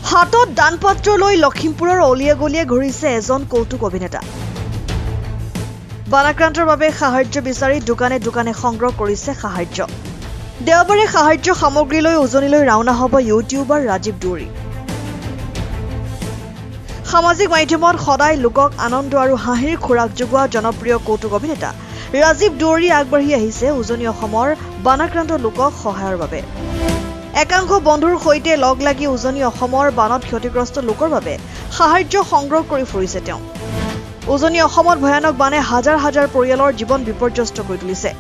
হাতত দানপাত্ৰ লৈ লখিমপুৰৰ অলিয়ে গলিয়ে ঘূৰিছে এজন কৌতুক অভিনেতা। বানাক্ৰান্তৰ বাবে সাহায্য বিচাৰি দোকানে দোকানে সংগ্ৰহ কৰিছে সাহায্য। দেওবাৰে সাহায্য সামগ্ৰী লৈ উজনিলৈ ৰাওনা হ'ব ইউটিউবাৰ ৰাজীৱ দুৱৰী। সামাজিক মাধ্যমত সদায় লোকক আনন্দ আৰু হাঁহিৰ খোৰাক যোগোৱা জনপ্ৰিয় কৌতুক অভিনেতা ৰাজীৱ দুৱৰী আগবাঢ়ি আহিছে উজনি অসমৰ বানাক্ৰান্ত লোকক সহায়ৰ বাবে। একাংশ বন্ধুৰ সৈতে লগ লাগি উজনি অসমৰ বানত ক্ষতিগ্ৰস্ত লোকৰ বাবে সাহায্য সংগ্ৰহ কৰি ফুৰিছে তেওঁ। উজনি অসমত ভয়ানক বানে হাজাৰ হাজাৰ পৰিয়ালৰ জীৱন বিপৰ্যস্ত কৰি তুলিছে।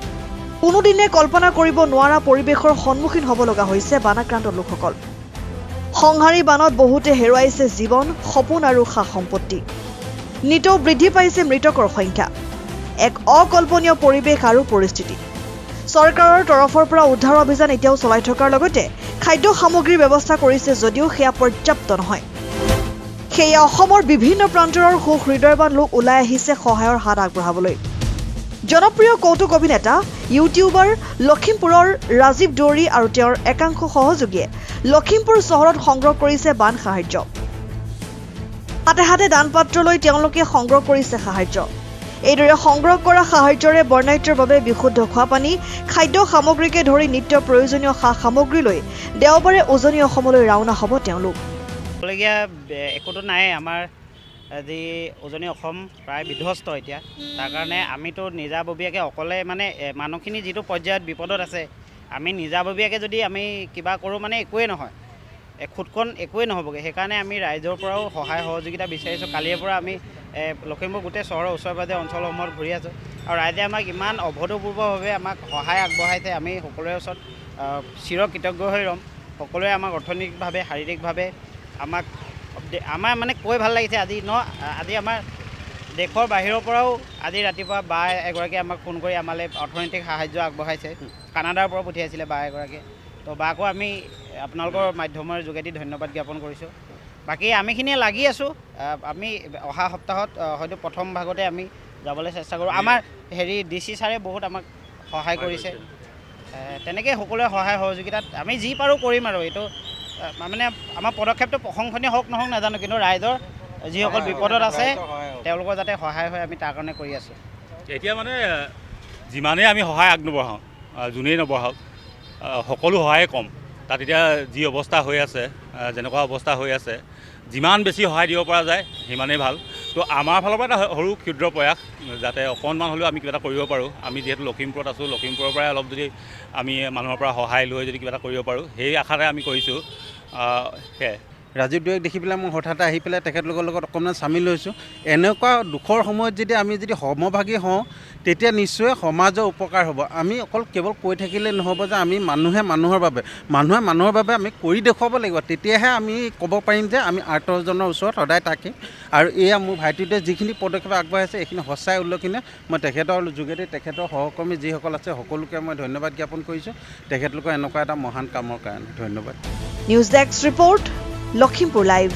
কোনোদিনে কল্পনা কৰিব নোৱাৰা পৰিৱেশৰ সন্মুখীন হ'ব লগা হৈছে বানাক্ৰান্ত লোকসকল। সংহাৰী বানত বহুতে হেৰুৱাইছে জীৱন, সপোন আৰু সা সম্পত্তি। নিতৌ বৃদ্ধি পাইছে মৃতকৰ সংখ্যা। এক অকল্পনীয় পৰিৱেশ আৰু পৰিস্থিতি। চৰকাৰৰ তৰফৰ পৰা উদ্ধাৰ অভিযান এতিয়াও চলাই থকাৰ লগতে খাদ্য সামগ্ৰীৰ ব্যৱস্থা কৰিছে যদিও সেয়া পৰ্যাপ্ত নহয়। সেয়া অসমৰ বিভিন্ন প্ৰান্তৰৰ সুহৃদয়বান লোক ওলাই আহিছে সহায়ৰ হাত আগবঢ়াবলৈ। জনপ্ৰিয় কৌতুক অভিনেতা ইউটিউবাৰ লখিমপুৰৰ ৰাজীৱ দুৱৰী আৰু তেওঁৰ একাংশ সহযোগীয়ে লখিমপুৰ চহৰত সংগ্ৰহ কৰিছে বান সাহায্য। হাতে হাতে দানপাত্ৰ লৈ তেওঁলোকে সংগ্ৰহ কৰিছে সাহায্য। এইদৰে সংগ্ৰহ কৰা সাহায্যৰে বৰ্ণাঢ্যৰ বাবে বিশুদ্ধ খোৱাপানী, খাদ্য সামগ্ৰীকে ধৰি নিত্য প্ৰয়োজনীয় সা সামগ্ৰী লৈ দেওবাৰে উজনি অসমলৈ ৰাওনা হ'ব তেওঁলোক। একোতো নাই আমাৰ আজি উজনি অসম প্ৰায় বিধ্বস্ত এতিয়া। তাৰ কাৰণে আমিতো নিজাববীয়াকৈ অকলে মানে মানুহখিনি যিটো পৰ্যায়ত বিপদত আছে, আমি নিজাববীয়াকৈ যদি আমি কিবা কৰোঁ মানে একোৱেই নহয়, খুদখন একোৱেই নহ'বগৈ। সেইকাৰণে আমি ৰাইজৰ পৰাও সহায় সহযোগিতা বিচাৰিছোঁ। কালিৰ পৰা আমি লখিমপুৰ গোটেই চহৰৰ ওচৰে পাঁজৰে অঞ্চলসমূহত ঘূৰি আছোঁ আৰু ৰাইজে আমাক ইমান অভূতপূৰ্বভাৱে আমাক সহায় আগবঢ়াইছে। আমি সকলোৰে ওচৰত চিৰ কৃতজ্ঞ হৈ ৰ'ম। সকলোৱে আমাক অৰ্থনৈতিকভাৱে, শাৰীৰিকভাৱে আমাৰ মানে কৈ ভাল লাগিছে। আজি আমাৰ দেশৰ বাহিৰৰ পৰাও আজি ৰাতিপুৱা বা এগৰাকীয়ে আমাক ফোন কৰি আমালৈ অৰ্থনৈতিক সাহায্য আগবঢ়াইছে। কানাডাৰ পৰা পঠিয়াইছিলে বা এগৰাকীয়ে। তো বাকো আমি আপোনালোকৰ মাধ্যমৰ যোগেদি ধন্যবাদ জ্ঞাপন কৰিছোঁ। বাকী আমিখিনিয়ে লাগি আছোঁ। আমি অহা সপ্তাহত হয়তো প্ৰথম ভাগতে আমি যাবলৈ চেষ্টা কৰোঁ। আমাৰ DC ছাৰে বহুত আমাক সহায় কৰিছে। তেনেকৈ সকলোৱে সহায় সহযোগিতাত আমি যি পাৰোঁ কৰিম আৰু এইটো মানে আমাৰ পদক্ষেপটো প্ৰশংসনীয় হওক নহওক নাজানো, কিন্তু ৰাইজৰ যিসকল বিপদত আছে তেওঁলোকৰ যাতে সহায় হয় আমি তাৰ কাৰণে কৰি আছোঁ। এতিয়া মানে যিমানেই আমি সহায় আগনবঢ়াওঁ, যোনেই নবঢ়াওক, সকলো সহায়ে কম। তাত এতিয়া যি অৱস্থা হৈ আছে, যেনেকুৱা অৱস্থা হৈ আছে, যিমান বেছি সহায় দিব পৰা যায় সিমানেই ভাল। তো আমাৰ ফালৰ পৰা এটা সৰু ক্ষুদ্ৰ প্ৰয়াস, যাতে অকণমান হ'লেও আমি কিবা এটা কৰিব পাৰোঁ। আমি যিহেতু লখিমপুৰত আছোঁ, লখিমপুৰৰ পৰাই অলপ যদি আমি মানুহৰ পৰা সহায় লৈ যদি কিবা এটা কৰিব পাৰোঁ, সেই আশাতে আমি কৰিছোঁ। সেয়াই। ৰাজীৱ দুৱৰীক দেখি পেলাই মই হঠাতে আহি পেলাই তেখেতলোকৰ লগত অকণমান চামিল হৈছোঁ। এনেকুৱা দুখৰ সময়ত যদি আমি সমভাগী হওঁ, তেতিয়া নিশ্চয় সমাজৰ উপকাৰ হ'ব। আমি কেৱল কৈ থাকিলে নহ'ব যে আমি মানুহে মানুহৰ বাবে আমি কৰি দেখুৱাব লাগিব। তেতিয়াহে আমি ক'ব পাৰিম যে আমি আৰ্তজনৰ ওচৰত সদায় থাকিম। আৰু এয়া মোৰ ভাইটিটোৱে যিখিনি পদক্ষেপ আগবঢ়াইছে এইখিনি সঁচাই উল্লেখনীয়। মই তেখেতৰ যোগেদি তেখেতৰ সহকৰ্মী যিসকল আছে সকলোকে মই ধন্যবাদ জ্ঞাপন কৰিছোঁ তেখেতলোকৰ এনেকুৱা এটা মহান কামৰ কাৰণে। ধন্যবাদ। News desk report, Lakhimpur live.